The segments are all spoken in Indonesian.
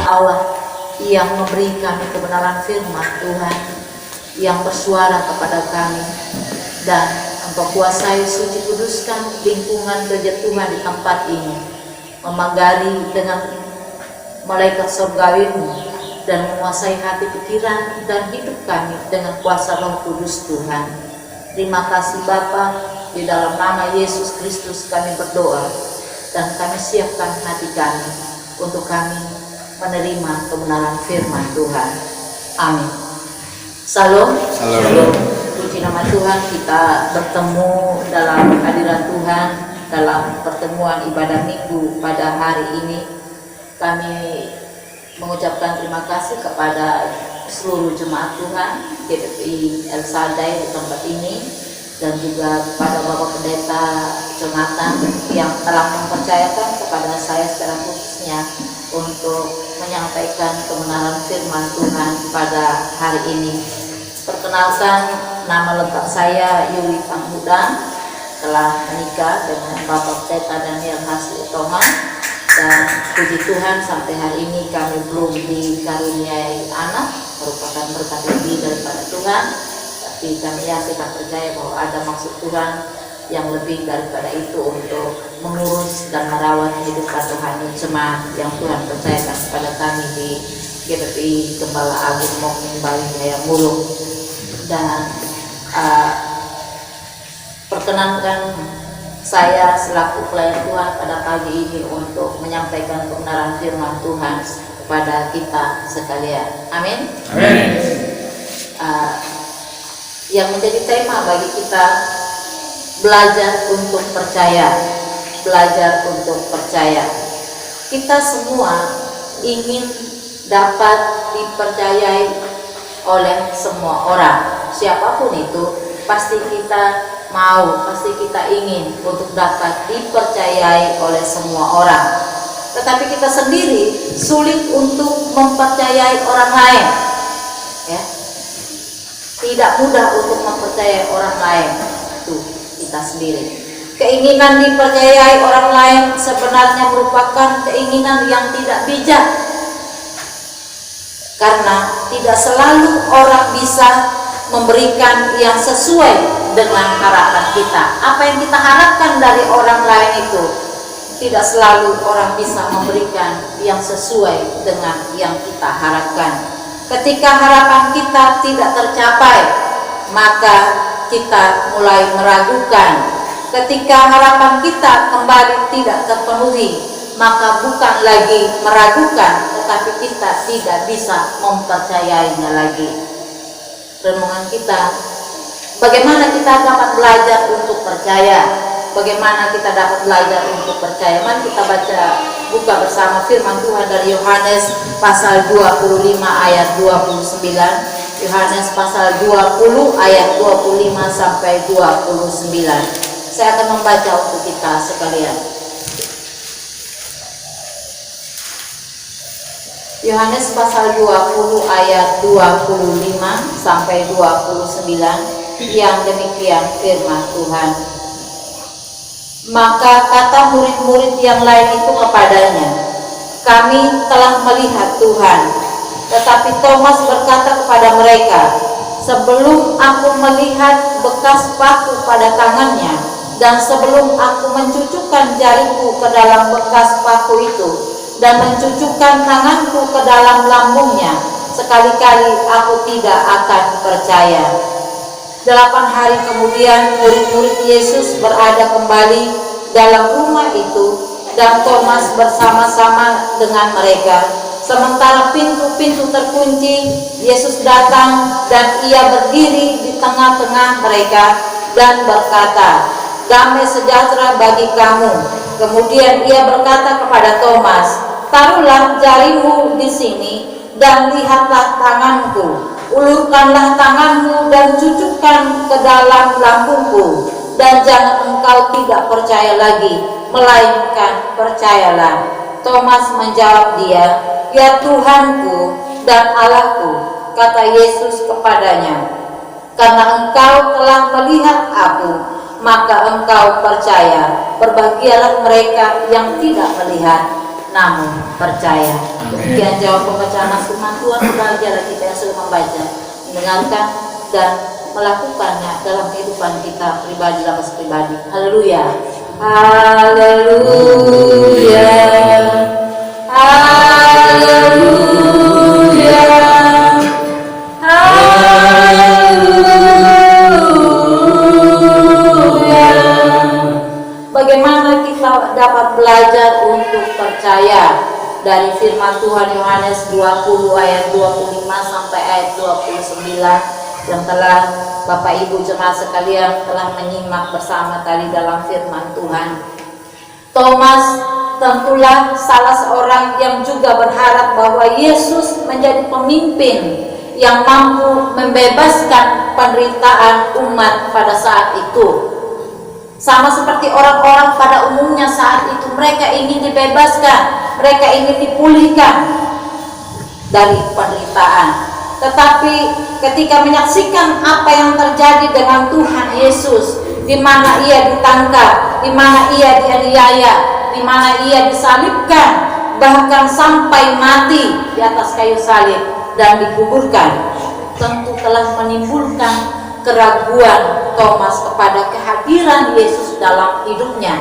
Allah yang memberi kami kebenaran firman Tuhan, yang bersuara kepada kami, dan Engkau kuasai suci kuduskan lingkungan kerja Tuhan di tempat ini, memagari dengan malaikat surgawi-Mu dan menguasai hati pikiran dan hidup kami dengan kuasa Roh Kudus Tuhan. Terima kasih Bapa, di dalam nama Yesus Kristus kami berdoa dan kami siapkan hati kami untuk kami menerima kebenaran firman Tuhan. Amin. Salam. Salam. Puji nama Tuhan, kita bertemu dalam hadirat Tuhan dalam pertemuan ibadah minggu pada hari ini. Kami mengucapkan terima kasih kepada seluruh jemaat Tuhan GPI El Shaddai di tempat ini, dan juga kepada Bapak Pendeta Jonathan yang telah mempercayakan kepada saya secara khususnya untuk menyampaikan kebenaran firman Tuhan pada hari ini. Perkenalkan, nama lengkap saya Yuli Pangudang, telah menikah dengan Bapak Pendeta Daniel Hasli Utomo, dan puji Tuhan sampai hari ini kami belum dikaruniai anak, merupakan berkat lebih daripada Tuhan. Tapi kami yakin dan percaya bahwa ada maksud Tuhan yang lebih daripada itu untuk mengurus dan merawat kehidupan rohani jemaat yang Tuhan percayakan kepada kami di GPI Gembala Agung Mokmin Bali Jaya Muluk. Dan perkenankan saya selaku pelayan Tuhan pada pagi ini untuk menyampaikan kebenaran firman Tuhan kepada kita sekalian. Amin. Amin. Yang menjadi tema bagi kita, belajar untuk percaya. Belajar untuk percaya. Kita semua ingin dapat dipercayai oleh semua orang. Siapapun itu, pasti kita mau, pasti kita ingin untuk dapat dipercayai oleh semua orang. Tetapi kita sendiri sulit untuk mempercayai orang lain, ya. Tidak mudah untuk mempercayai orang lain, itu kita sendiri. Keinginan dipercayai orang lain sebenarnya merupakan keinginan yang tidak bijak, karena tidak selalu orang bisa memberikan yang sesuai dengan harapan kita. Apa yang kita harapkan dari orang lain itu tidak selalu orang bisa memberikan yang sesuai dengan yang kita harapkan. Ketika harapan kita tidak tercapai, maka kita mulai meragukan. Ketika harapan kita kembali tidak terpenuhi, maka bukan lagi meragukan, tetapi kita tidak bisa mempercayainya lagi. Renungan kita, bagaimana kita dapat belajar untuk percaya? Bagaimana kita dapat belajar untuk percaya? Mari kita buka bersama firman Tuhan dari Yohanes pasal 25 ayat 29. Yohanes pasal 20 ayat 25 sampai 29. Saya akan membaca untuk kita sekalian. Yohanes pasal 20 ayat 25 sampai 29, yang demikian firman Tuhan. Maka kata murid-murid yang lain itu kepadanya, kami telah melihat Tuhan. Tetapi Thomas berkata kepada mereka, sebelum aku melihat bekas paku pada tangannya, dan sebelum aku mencucukkan jariku ke dalam bekas paku itu, dan mencucukkan tanganku ke dalam lambungnya, sekali-kali aku tidak akan percaya. 8 hari kemudian murid-murid Yesus berada kembali dalam rumah itu, dan Thomas bersama-sama dengan mereka. Sementara pintu-pintu terkunci, Yesus datang dan ia berdiri di tengah-tengah mereka dan berkata, damai sejahtera bagi kamu. Kemudian ia berkata kepada Thomas, taruhlah jarimu di sini dan lihatlah tanganku. Ulurkanlah tanganmu dan cucukkan ke dalam lambungku, dan jangan engkau tidak percaya lagi, melainkan percayalah. Thomas menjawab dia, ya Tuhanku dan Allahku. Kata Yesus kepadanya, karena engkau telah melihat aku, maka engkau percaya. Berbahagialah mereka yang tidak melihat namun percaya. Demikian jawab pembacaan firman Tuhan. Berbahagialah kita yang sudah membaca, mendengarkan, dan melakukannya dalam kehidupan kita pribadi dan pribadi. Haleluya. Haleluya. Haleluya. Haleluya. Bagaimana kita dapat belajar untuk percaya dari firman Tuhan Yohanes 20 ayat 25 sampai ayat 29 yang telah Bapak Ibu jemaat sekalian telah menyimak bersama tadi dalam firman Tuhan. Thomas tentulah salah seorang yang juga berharap bahwa Yesus menjadi pemimpin yang mampu membebaskan penderitaan umat pada saat itu. Sama seperti orang-orang pada umumnya saat itu, mereka ingin dibebaskan, mereka ingin dipulihkan dari penderitaan. Tetapi ketika menyaksikan apa yang terjadi dengan Tuhan Yesus, di mana ia ditangkap, di mana ia dianiaya, di mana ia disalibkan, bahkan sampai mati di atas kayu salib dan dikuburkan, tentu telah menimbulkan keraguan Thomas kepada kehadiran Yesus dalam hidupnya.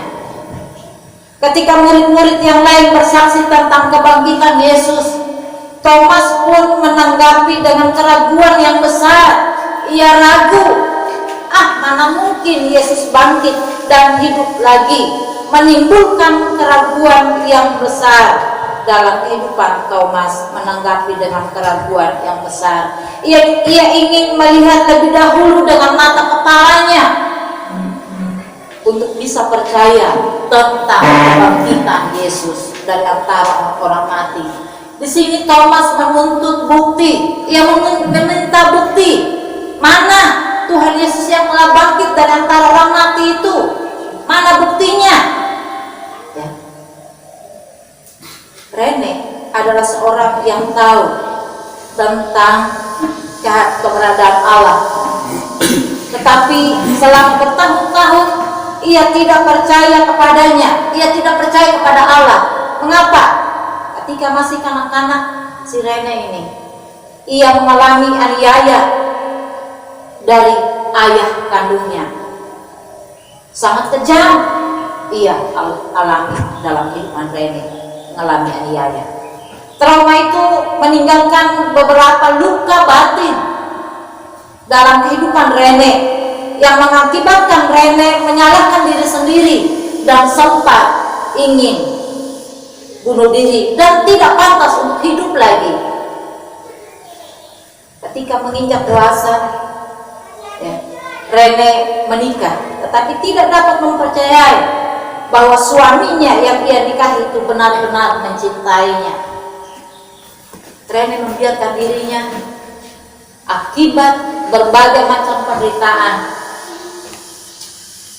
Ketika murid-murid yang lain bersaksi tentang kebangkitan Yesus, Thomas pun menanggapi dengan keraguan yang besar. Ia ragu, mana mungkin Yesus bangkit dan hidup lagi, menimbulkan keraguan yang besar dalam kehidupan Thomas. Menanggapi dengan keraguan yang besar, ia ingin melihat lebih dahulu dengan mata kepalanya untuk bisa percaya tentang kebangkitan Yesus dari antara orang mati. Di sini Thomas menuntut bukti, ia meminta bukti mana Tuhan Yesus yang telah bangkit dari antara orang mati itu, mana buktinya? Ya. Rene adalah seorang yang tahu tentang keberadaan Allah, tetapi selama bertahun-tahun ia tidak percaya kepadanya, ia tidak percaya kepada Allah. Mengapa? Ketika masih kanak-kanak, si Rene ini, ia mengalami aniaya dari ayah kandungnya. Sangat kejam ia alami dalam kehidupan Rene, mengalami aniaya. Trauma itu meninggalkan beberapa luka batin dalam kehidupan Rene, yang mengakibatkan Rene menyalahkan diri sendiri dan sempat ingin bunuh diri dan tidak pantas untuk hidup lagi. Ketika menginjak dewasa, Rene menikah, tetapi tidak dapat mempercayai bahwa suaminya yang ia nikahi itu benar-benar mencintainya. Rene membiarkan dirinya akibat berbagai macam penderitaan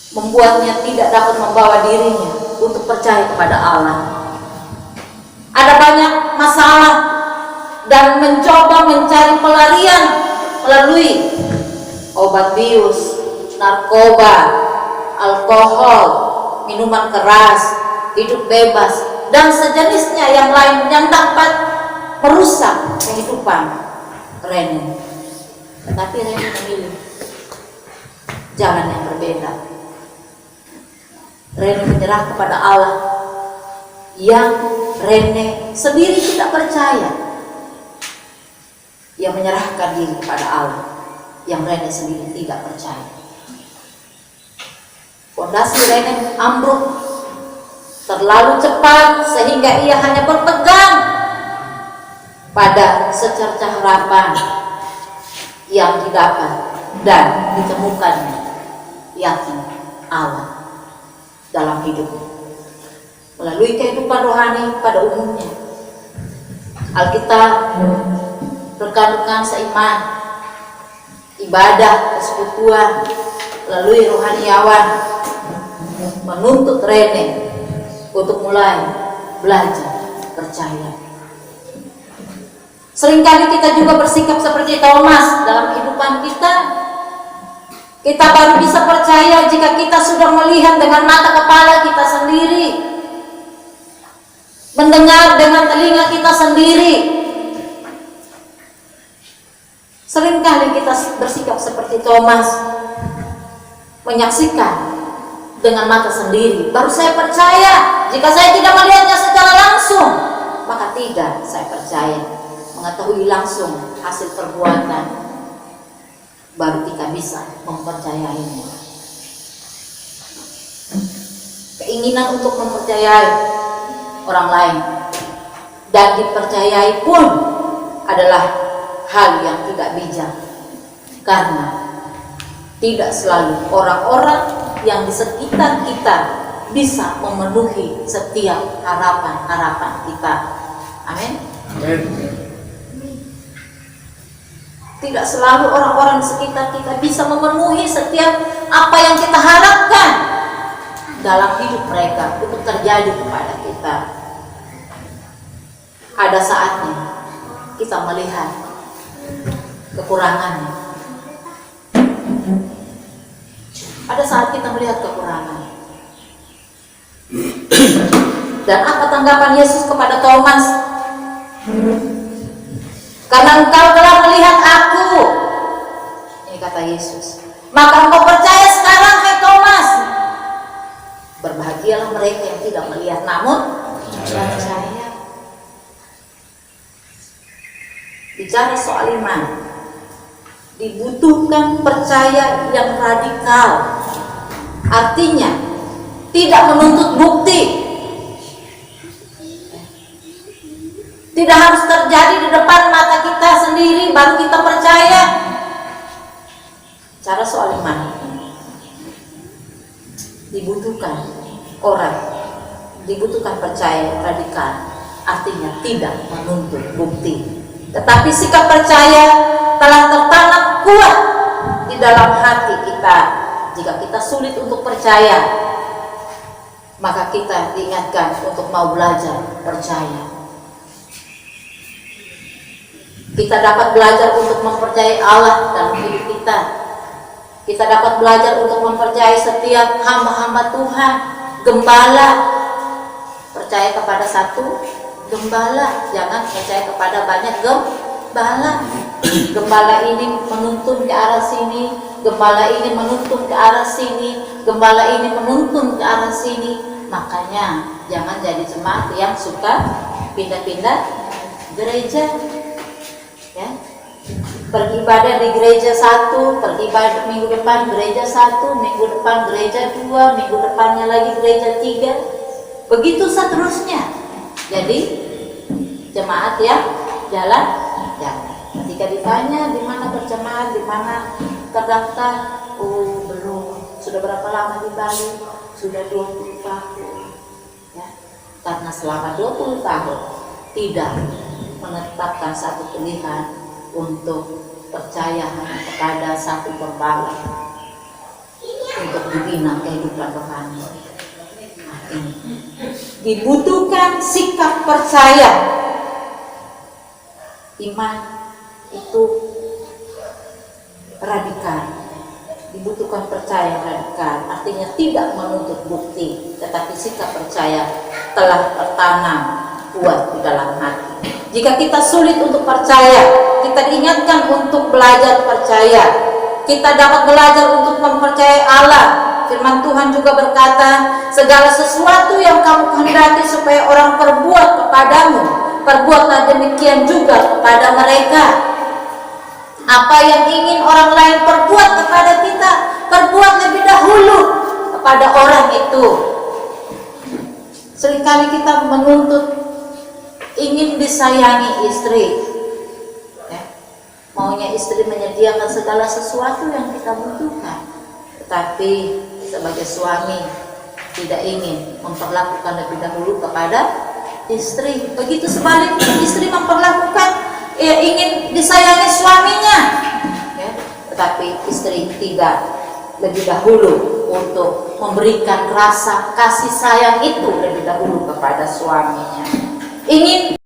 membuatnya tidak dapat membawa dirinya untuk percaya kepada Allah. Ada banyak masalah dan mencoba mencari pelarian melalui obat bius, narkoba, alkohol, minuman keras, hidup bebas, dan sejenisnya yang lain yang dapat merusak kehidupan Rene. Tetapi Rene memilih jalan yang berbeda. Rene menyerah kepada Allah yang Rene sendiri tidak percaya. Ia menyerahkan diri kepada Allah yang Rene sendiri tidak percaya. Fondasi Rene ambruk terlalu cepat sehingga ia hanya berpegang pada secercah harapan yang didapat dan ditemukannya, yakin Allah dalam hidupnya melalui kehidupan rohani pada umumnya. Alkitab, rekan-rekan seiman, ibadah persekutuan melalui rohaniawan menuntut Rene untuk mulai belajar percaya. Seringkali kita juga bersikap seperti Thomas dalam kehidupan kita. Kita baru bisa percaya jika kita sudah melihat dengan mata kepala kita sendiri mendengar dengan telinga kita sendiri. Seringkali kita bersikap seperti Thomas, menyaksikan dengan mata sendiri, baru saya percaya. Jika saya tidak melihatnya secara langsung, maka tidak saya percaya. Mengetahui langsung hasil perbuatan, baru kita bisa mempercayainya. Keinginan untuk mempercayai orang lain dan dipercayai pun adalah hal yang tidak bijak, karena tidak selalu orang-orang yang di sekitar kita bisa memenuhi setiap harapan-harapan kita. Amin. Tidak selalu orang-orang di sekitar kita bisa memenuhi setiap apa yang kita harapkan dalam hidup mereka untuk terjadi kepada kita. Ada saatnya kita melihat kekurangannya. Ada saat kita melihat kekurangan. Dan apa tanggapan Yesus kepada Thomas? Karena engkau telah melihat aku, ini kata Yesus, maka engkau percaya sekarang, hai Thomas. Berbahagialah mereka yang tidak melihat namun percaya. Bicara soal iman, dibutuhkan percaya yang radikal. Artinya tidak menuntut bukti. Tidak harus terjadi di depan mata kita sendiri baru kita percaya. Cara soal iman, dibutuhkan orang, dibutuhkan percaya radikal. Artinya tidak menuntut bukti, tetapi sikap percaya telah tertanam kuat di dalam hati kita. Jika kita sulit untuk percaya, maka kita diingatkan untuk mau belajar percaya. Kita dapat belajar untuk mempercayai Allah dalam hidup kita. Kita dapat belajar untuk mempercayai setiap hamba-hamba Tuhan, gembala. Percaya kepada satu gembala, jangan percaya kepada banyak gembala. Gembala ini menuntun ke arah sini, gembala ini menuntun ke arah sini, gembala ini menuntun ke arah sini. Makanya jangan jadi jemaat yang suka pindah-pindah gereja. Ya, pergi ibadah di gereja satu, pergi ibadah minggu depan gereja satu, minggu depan gereja dua, minggu depannya lagi gereja tiga, begitu seterusnya. Jadi jemaat yang jalan. Ketika ditanya di mana berjemaat, di mana terdaftar, oh belum. Sudah berapa lama di Bali? Sudah 20 tahun. Ya, karena selama 20 tahun tidak menetapkan satu pilihan untuk percaya hanya kepada satu gembala untuk dibina kehidupan rohani. Ini dibutuhkan sikap percaya. Iman itu radikal, dibutuhkan percaya radikal, artinya tidak menuntut bukti, tetapi sikap percaya telah tertanam kuat di dalam hati. Jika kita sulit untuk percaya, kita diingatkan untuk belajar percaya. Kita dapat belajar untuk mempercayai Allah. Firman Tuhan juga berkata, segala sesuatu yang kamu kehendaki supaya orang perbuat kepadamu, perbuatlah demikian juga kepada mereka. Apa yang ingin orang lain perbuat kepada kita, perbuat lebih dahulu kepada orang itu. Seringkali kita menuntut ingin disayangi istri, ya. Maunya istri menyediakan segala sesuatu yang kita butuhkan, tetapi sebagai suami tidak ingin memperlakukan lebih dahulu kepada istri. Begitu sebaliknya, istri memperlakukan ingin disayangi suaminya, ya. Tetapi istri tidak lebih dahulu untuk memberikan rasa kasih sayang itu lebih dahulu kepada suaminya. Ingin